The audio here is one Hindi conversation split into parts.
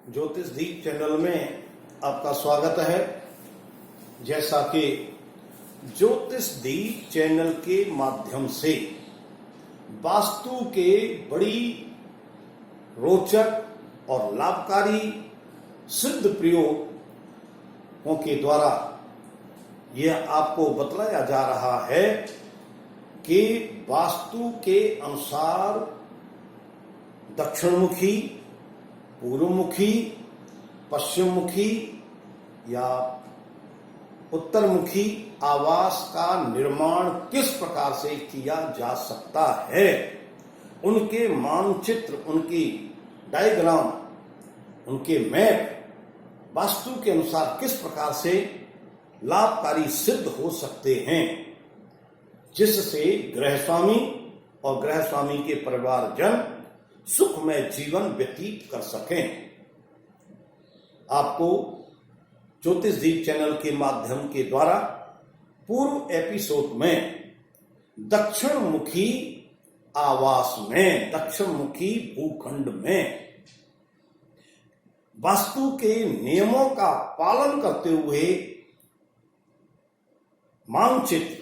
ज्योतिष दीप चैनल में आपका स्वागत है। जैसा कि ज्योतिष दीप चैनल के माध्यम से वास्तु के बड़ी रोचक और लाभकारी सिद्ध प्रयोगों के द्वारा यह आपको बतलाया जा रहा है कि वास्तु के अनुसार दक्षिणमुखी, पूर्वमुखी, पश्चिममुखी या उत्तरमुखी आवास का निर्माण किस प्रकार से किया जा सकता है, उनके मानचित्र, उनकी डायग्राम, उनके मैप वास्तु के अनुसार किस प्रकार से लाभकारी सिद्ध हो सकते हैं, जिससे गृह स्वामी और गृह स्वामी के परिवारजन सुखमय जीवन व्यतीत कर सकें। आपको ज्योतिष दीप चैनल के माध्यम के द्वारा पूर्व एपिसोड में दक्षिणमुखी आवास में, दक्षिणमुखी भूखंड में वास्तु के नियमों का पालन करते हुए मानचित्र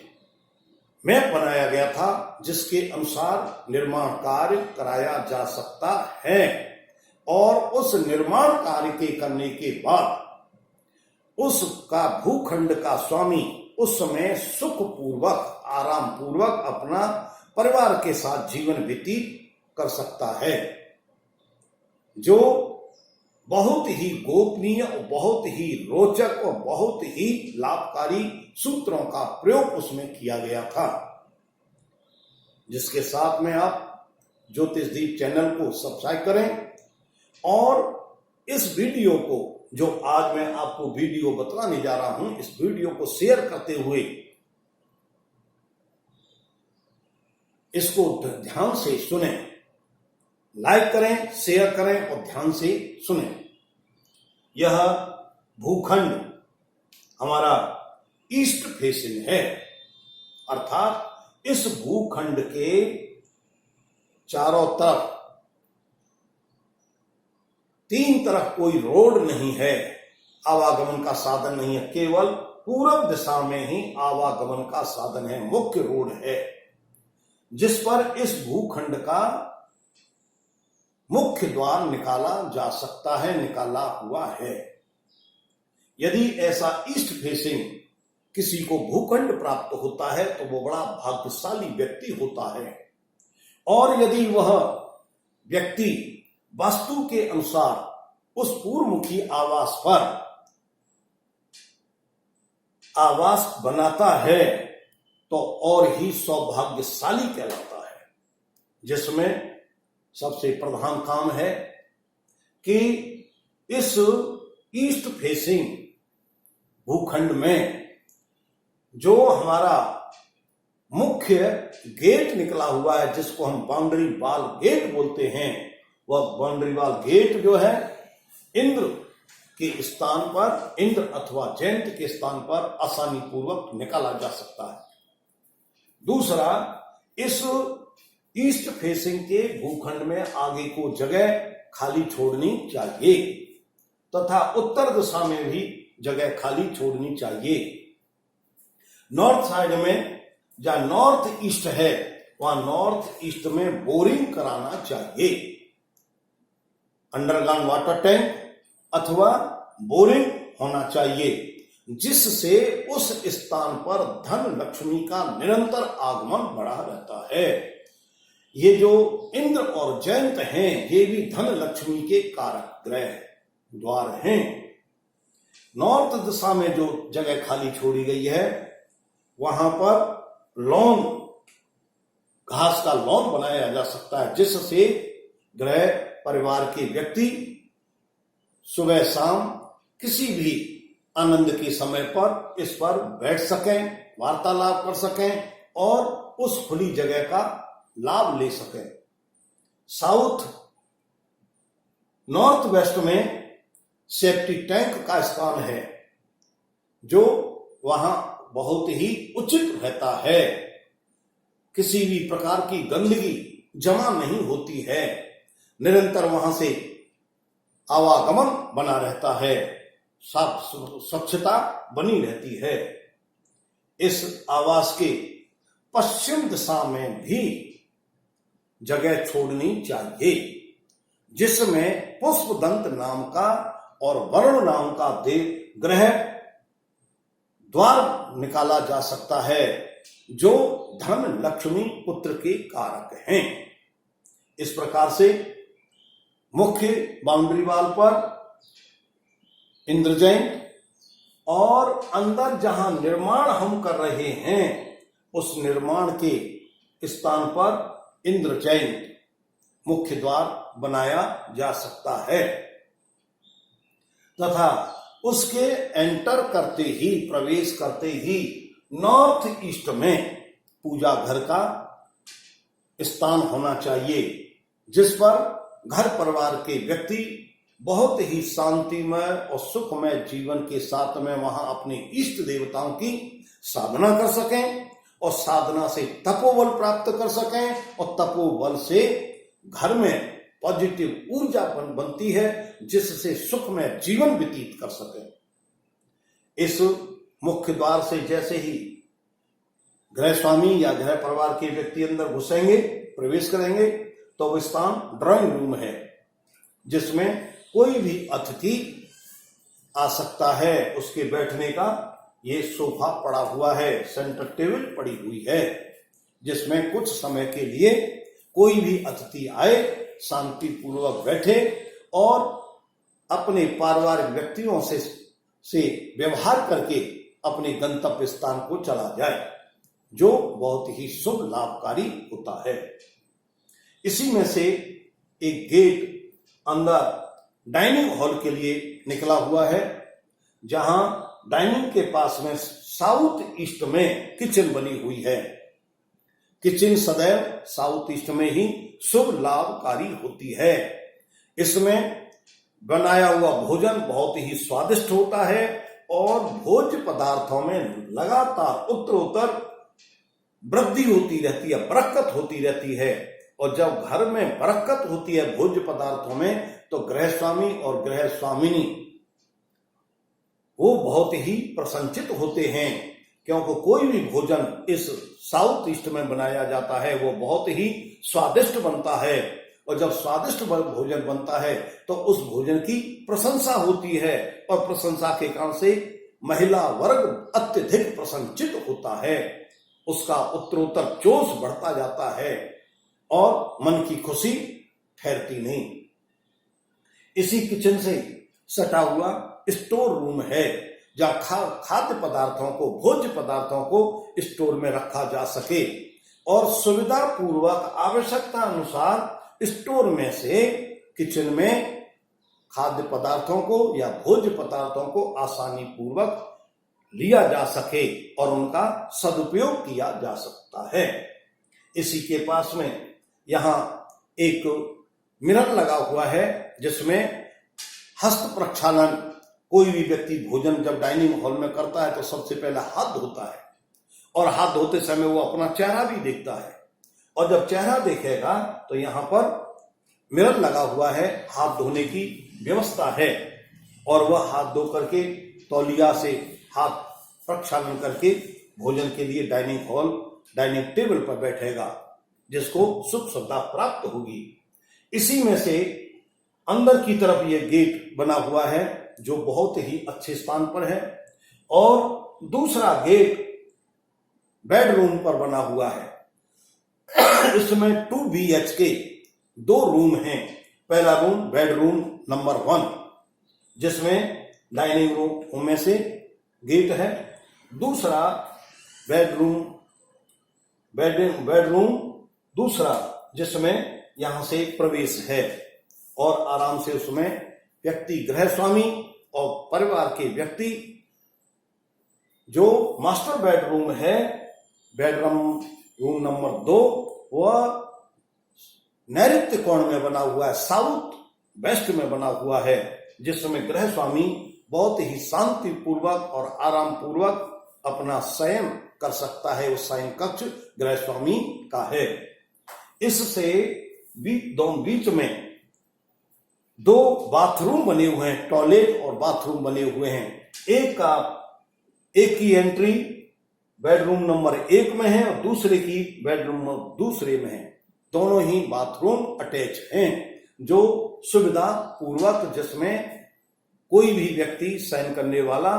में बनाया गया था, जिसके अनुसार निर्माण कार्य कराया जा सकता है। और उस निर्माण कार्य के करने के बाद उसका भूखंड का स्वामी उस समय सुखपूर्वक, आराम पूर्वक अपना परिवार के साथ जीवन व्यतीत कर सकता है, जो बहुत ही गोपनीय, बहुत ही रोचक और बहुत ही लाभकारी सूत्रों का प्रयोग उसमें किया गया था। जिसके साथ में आप ज्योतिष दीप चैनल को सब्सक्राइब करें और इस वीडियो को, जो आज मैं आपको वीडियो बतलाने जा रहा हूं, इस वीडियो को शेयर करते हुए इसको ध्यान से सुने, लाइक करें, शेयर करें और ध्यान से सुने। यह भूखंड हमारा ईस्ट फेसिंग है, अर्थात इस भूखंड के चारों तरफ, तीन तरफ कोई रोड नहीं है, आवागमन का साधन नहीं है, केवल पूर्व दिशा में ही आवागमन का साधन है, मुख्य रोड है, जिस पर इस भूखंड का मुख्य द्वार निकाला जा सकता है, निकाला हुआ है। यदि ऐसा ईस्ट फेसिंग किसी को भूखंड प्राप्त होता है तो वो बड़ा भाग्यशाली व्यक्ति होता है। और यदि वह व्यक्ति वास्तु के अनुसार उस पूर्वमुखी आवास पर आवास बनाता है तो और ही सौभाग्यशाली कहलाता है, जिसमें सबसे प्रधान काम है कि इस ईस्ट फेसिंग भूखंड में जो हमारा मुख्य गेट निकला हुआ है, जिसको हम बाउंड्री वॉल गेट बोलते हैं, वह बाउंड्री वॉल गेट जो है इंद्र के स्थान पर, इंद्र अथवा जयंत के स्थान पर आसानी पूर्वक निकाला जा सकता है। दूसरा, इस ईस्ट फेसिंग के भूखंड में आगे को जगह खाली छोड़नी चाहिए तथा उत्तर दिशा में भी जगह खाली छोड़नी चाहिए। नॉर्थ साइड में जहां नॉर्थ ईस्ट है, वहां नॉर्थ ईस्ट में बोरिंग कराना चाहिए, अंडरग्राउंड वाटर टैंक अथवा बोरिंग होना चाहिए, जिससे उस स्थान पर धन लक्ष्मी का निरंतर आगमन बढ़ा रहता है। ये जो इंद्र और जयंत हैं, ये भी धन लक्ष्मी के कारक ग्रह द्वार हैं। नॉर्थ दिशा में जो जगह खाली छोड़ी गई है, वहां पर लॉन, घास का लॉन बनाया जा सकता है, जिससे गृह परिवार के व्यक्ति सुबह शाम किसी भी आनंद के समय पर इस पर बैठ सकें, वार्तालाप कर सकें और उस खुली जगह का लाभ ले सकें। साउथ नॉर्थ वेस्ट में सेफ्टी टैंक का स्थान है, जो वहां बहुत ही उचित रहता है, किसी भी प्रकार की गंदगी जमा नहीं होती है, निरंतर वहां से आवागमन बना रहता है, साफ स्वच्छता बनी रहती है। इस आवास के पश्चिम दिशा में भी जगह छोड़नी चाहिए, जिसमें पुष्पदंत नाम का और वरुण नाम का ग्रह द्वार निकाला जा सकता है, जो धन लक्ष्मी पुत्र के कारक हैं। इस प्रकार से मुख्य बाउंड्री वाल पर इंद्रजैन और अंदर जहां निर्माण हम कर रहे हैं उस निर्माण के स्थान पर इंद्रजैन मुख्य द्वार बनाया जा सकता है तथा उसके एंटर करते ही, प्रवेश करते ही नॉर्थ ईस्ट में पूजा घर का स्थान होना चाहिए, जिस पर घर परिवार के व्यक्ति बहुत ही शांतिमय और सुखमय जीवन के साथ में वहां अपने इष्ट देवताओं की साधना कर सकें और साधना से तपोबल प्राप्त कर सकें और तपोबल से घर में पॉजिटिव ऊर्जा बनती है, जिससे सुखमय जीवन व्यतीत कर सकें। इस मुख्य द्वार से जैसे ही गृह स्वामी या गृह परिवार के व्यक्ति अंदर घुसेंगे, प्रवेश करेंगे, तो वो स्थान ड्राइंग रूम है, जिसमें कोई भी अतिथि आ सकता है। उसके बैठने का ये सोफा पड़ा हुआ है, सेंटर टेबल पड़ी हुई है, जिसमें कुछ समय के लिए कोई भी अतिथि आए, शांतिपूर्वक बैठे और अपने पारिवारिक व्यक्तियों से व्यवहार करके अपने गंतव्य स्थान को चला जाए, जो बहुत ही शुभ लाभकारी होता है। इसी में से एक गेट अंदर डाइनिंग हॉल के लिए निकला हुआ है, जहां डाइनिंग के पास में साउथ ईस्ट में किचन बनी हुई है। किचन सदैव साउथ ईस्ट में ही शुभ लाभकारी होती है। इसमें बनाया हुआ भोजन बहुत ही स्वादिष्ट होता है और भोज्य पदार्थों में लगातार उत्तरोत्तर वृद्धि होती रहती है, बरकत होती रहती है। और जब घर में बरकत होती है भोज्य पदार्थों में, तो गृह स्वामी और गृह स्वामिनी वो बहुत ही प्रसन्नचित होते हैं, क्योंकि कोई भी भोजन इस साउथ ईस्ट में बनाया जाता है वो बहुत ही स्वादिष्ट बनता है। और जब स्वादिष्ट भोजन बनता है तो उस भोजन की प्रशंसा होती है, और प्रशंसा के कारण से महिला वर्ग अत्यधिक प्रसन्नचित होता है, उसका उत्तरोत्तर जोश बढ़ता जाता है और मन की खुशी ठहरती नहीं। इसी किचन से सटा हुआ स्टोर रूम है, जहां खाद्य पदार्थों को, भोज्य पदार्थों को स्टोर में रखा जा सके और सुविधा पूर्वक आवश्यकता अनुसार स्टोर में से किचन में खाद्य पदार्थों को या भोज्य पदार्थों को आसानी पूर्वक लिया जा सके और उनका सदुपयोग किया जा सकता है। इसी के पास में यहाँ एक मिरर लगा हुआ है, जिसमें हस्त प्रक्षालन, कोई भी व्यक्ति भोजन जब डाइनिंग हॉल में करता है तो सबसे पहले हाथ धोता है, और हाथ धोते समय वो अपना चेहरा भी देखता है, और जब चेहरा देखेगा तो यहाँ पर मिरर लगा हुआ है, हाथ धोने की व्यवस्था है, और वह हाथ धो करके तौलिया से हाथ प्रक्षालन करके भोजन के लिए डाइनिंग टेबल पर बैठेगा, जिसको सुख सुविधा प्राप्त होगी। इसी में से अंदर की तरफ यह गेट बना हुआ है, जो बहुत ही अच्छे स्थान पर है, और दूसरा गेट बेडरूम पर बना हुआ है। इसमें 2 BHK 2 रूम हैं। पहला रूम बेडरूम नंबर 1, जिसमें डाइनिंग रूम में से गेट है। दूसरा बेडरूम दूसरा, जिसमें यहां से प्रवेश है और आराम से उसमें व्यक्ति, गृह स्वामी और परिवार के व्यक्ति, जो मास्टर बेडरूम है, रूम नंबर 2, वह नैऋत्य कोण में बना हुआ है, साउथ वेस्ट में बना हुआ है, जिसमें गृह स्वामी बहुत ही शांति पूर्वक और आराम पूर्वक अपना शयन कर सकता है। उस शयन कक्ष गृह स्वामी का है। इससे बीच में दो बाथरूम बने हुए हैं, टॉयलेट और बाथरूम बने हुए हैं। एक की एंट्री बेडरूम नंबर 1 में है और दूसरे की बेडरूम नंबर दूसरे में है। दोनों ही बाथरूम अटैच हैं, जो सुविधा पूर्वक, जिसमें कोई भी व्यक्ति शयन करने वाला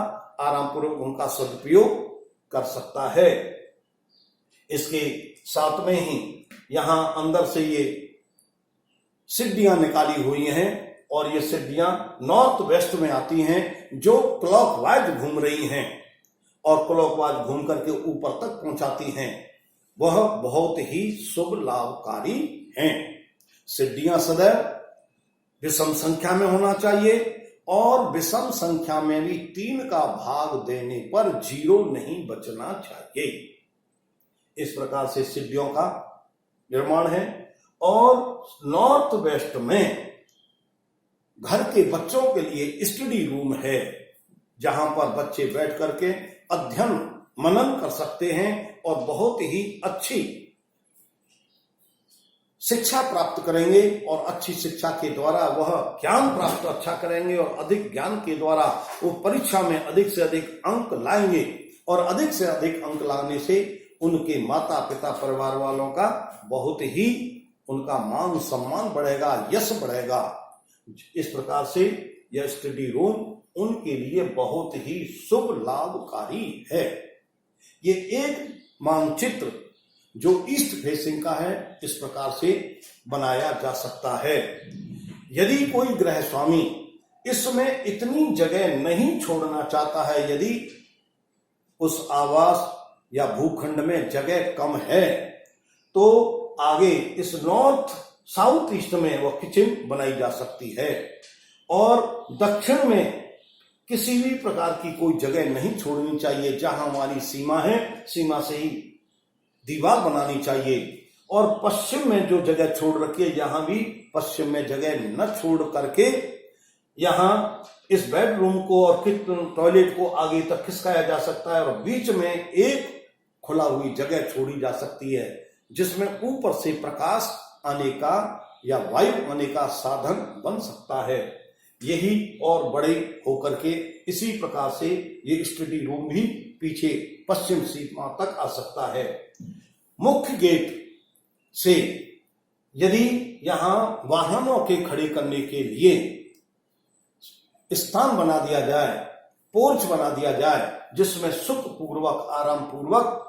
आराम पूर्वक उनका सदुपयोग कर सकता है। इसके साथ में ही यहां अंदर से ये सीढ़ियां निकाली हुई हैं और ये सीढ़ियां नॉर्थ वेस्ट में आती हैं, जो क्लॉकवाइज घूम रही हैं और क्लॉकवाइज घूम करके ऊपर तक पहुंचाती हैं। वह बहुत ही शुभ लाभकारी हैं। सीढ़ियां सदैव विषम संख्या में होना चाहिए और विषम संख्या में भी 3 का भाग देने पर 0 नहीं बचना चाहिए। इस प्रकार से सीढ़ियों का निर्माण है। और नॉर्थ वेस्ट में घर के बच्चों के लिए स्टडी रूम है, जहां पर बच्चे बैठ करके अध्ययन मनन कर सकते हैं और बहुत ही अच्छी शिक्षा प्राप्त करेंगे और अच्छी शिक्षा के द्वारा वह ज्ञान प्राप्त अच्छा करेंगे और अधिक ज्ञान के द्वारा वो परीक्षा में अधिक से अधिक अंक लाएंगे और अधिक से अधिक अंक लाने से उनके माता पिता परिवार वालों का बहुत ही उनका मान सम्मान बढ़ेगा, यश बढ़ेगा। इस प्रकार से यह स्टडी रूम उनके लिए बहुत ही शुभ लाभकारी है। ये एक मानचित्र जो ईस्ट फेसिंग का है, इस प्रकार से बनाया जा सकता है। यदि कोई गृह स्वामी इसमें इतनी जगह नहीं छोड़ना चाहता है, यदि उस आवास या भूखंड में जगह कम है, तो आगे इस नॉर्थ साउथ ईस्ट में वह किचन बनाई जा सकती है और दक्षिण में किसी भी प्रकार की कोई जगह नहीं छोड़नी चाहिए। जहां हमारी सीमा है, सीमा से ही दीवार बनानी चाहिए। और पश्चिम में जो जगह छोड़ रखी है, यहां भी पश्चिम में जगह न छोड़ करके यहां इस बेडरूम को और टॉयलेट को आगे तक खिसकाया जा सकता है और बीच में एक खुला हुई जगह छोड़ी जा सकती है, जिसमें ऊपर से प्रकाश आने का या वायु आने का साधन बन सकता है। यही और बड़े होकर के इसी प्रकार से ये स्टडी रूम भी पीछे पश्चिम सीमा तक आ सकता है। मुख्य गेट से यदि यहां वाहनों के खड़े करने के लिए स्थान बना दिया जाए, पोर्च बना दिया जाए, जिसमें सुख पूर्वक आराम पूर्वक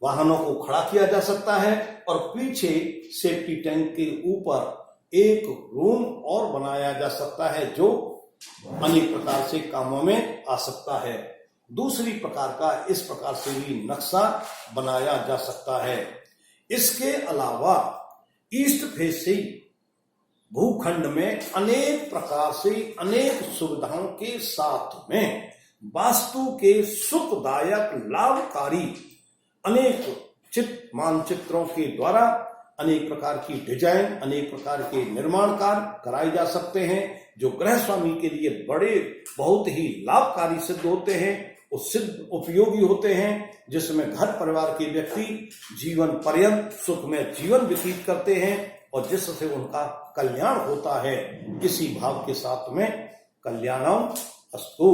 वाहनों को खड़ा किया जा सकता है और पीछे सेफ्टी टैंक के ऊपर एक रूम और बनाया जा सकता है, जो अनेक प्रकार से कामों में आ सकता है। दूसरी प्रकार का इस प्रकार से भी नक्शा बनाया जा सकता है। इसके अलावा ईस्ट फेसिंग भूखंड में अनेक प्रकार से अनेक सुविधाओं के साथ में वास्तु के सुखदायक लाभकारी अनेक मानचित्रों के द्वारा अनेक प्रकार की डिजाइन, अनेक प्रकार के निर्माण कार्य कराए जा सकते हैं, जो गृह स्वामी के लिए बड़े बहुत ही लाभकारी सिद्ध होते हैं और सिद्ध उपयोगी होते हैं, जिसमें घर परिवार के व्यक्ति जीवन पर्यंत सुख में जीवन व्यतीत करते हैं और जिससे उनका कल्याण होता है। इसी भाव के साथ में कल्याणम अस्तु।